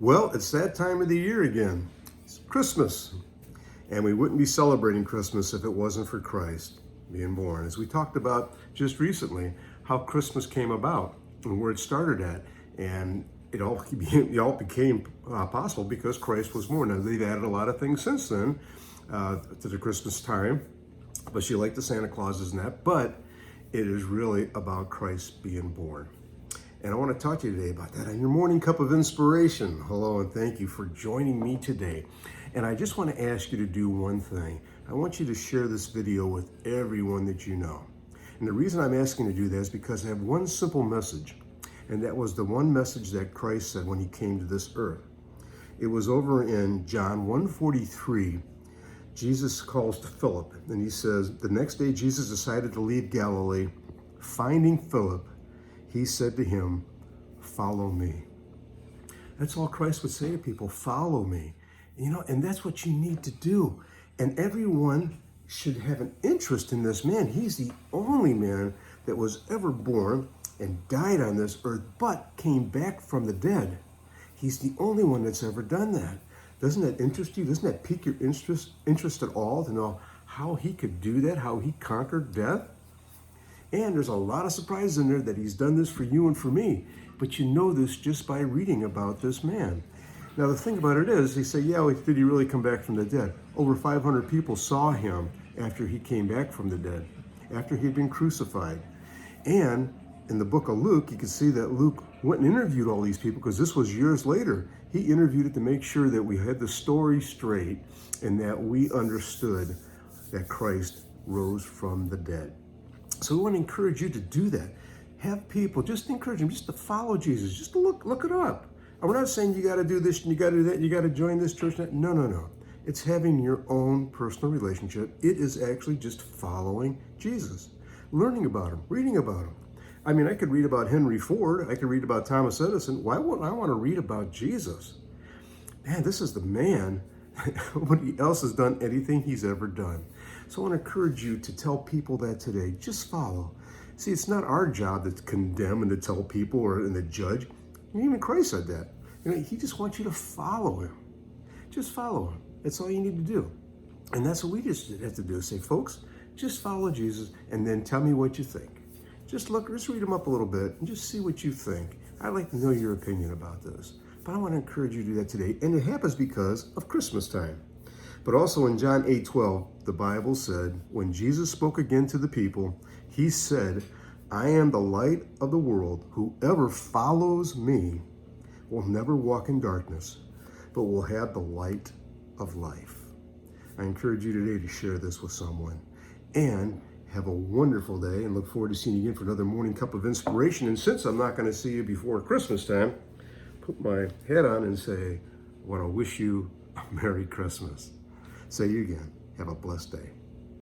Well, it's that time of the year again. It's Christmas. And we wouldn't be celebrating Christmas if it wasn't for Christ being born. As we talked about just recently, how Christmas came about and where it started at. And it all became possible because Christ was born. Now, they've added a lot of things since then to the Christmas time, but you like the Santa Clauses and that, but it is really about Christ being born. And I want to talk to you today about that on your morning cup of inspiration. Hello, and thank you for joining me today. And I just want to ask you to do one thing. I want you to share this video with everyone that you know. And the reason I'm asking you to do that is because I have one simple message. And that was the one message that Christ said when he came to this earth. It was over in John 1:43. Jesus calls to Philip, and he says, the next day Jesus decided to leave Galilee. Finding Philip, he said to him, follow me. That's all Christ would say to people, follow me. And that's what you need to do. And everyone should have an interest in this man. He's the only man that was ever born and died on this earth, but came back from the dead. He's the only one that's ever done that. Doesn't that interest you? Doesn't that pique your interest at all to know how he could do that, how he conquered death? And there's a lot of surprises in there that he's done this for you and for me. But you know this just by reading about this man. Now, the thing about it is, they say, yeah, well, did he really come back from the dead? Over 500 people saw him after he came back from the dead, after he had been crucified. And in the book of Luke, you can see that Luke went and interviewed all these people because this was years later. He interviewed it to make sure that we had the story straight and that we understood that Christ rose from the dead. So we want to encourage you to do that. Have people, just encourage them just to follow Jesus, just to look it up. And we're not saying you got to do this and you got to do that, you got to join this church. No. It's having your own personal relationship. It is actually just following Jesus, learning about him, reading about him. I mean, I could read about Henry Ford. I could read about Thomas Edison. Why wouldn't I want to read about Jesus? Man, this is the man. Nobody else has done anything he's ever done. So I want to encourage you to tell people that today. Just follow. See, it's not our job to condemn and to tell people and to judge. Even Christ said that. He just wants you to follow him. Just follow him. That's all you need to do. And that's what we just have to do. Say, folks, just follow Jesus and then tell me what you think. Just read them up a little bit and just see what you think. I'd like to know your opinion about this. But I want to encourage you to do that today. And it happens because of Christmas time. But also in John 8:12, the Bible said, when Jesus spoke again to the people, he said, I am the light of the world. Whoever follows me will never walk in darkness, but will have the light of life. I encourage you today to share this with someone. And have a wonderful day and look forward to seeing you again for another morning cup of inspiration. And since I'm not going to see you before Christmas time, put my hat on and say, I want to wish you a Merry Christmas. Say you again. Have a blessed day.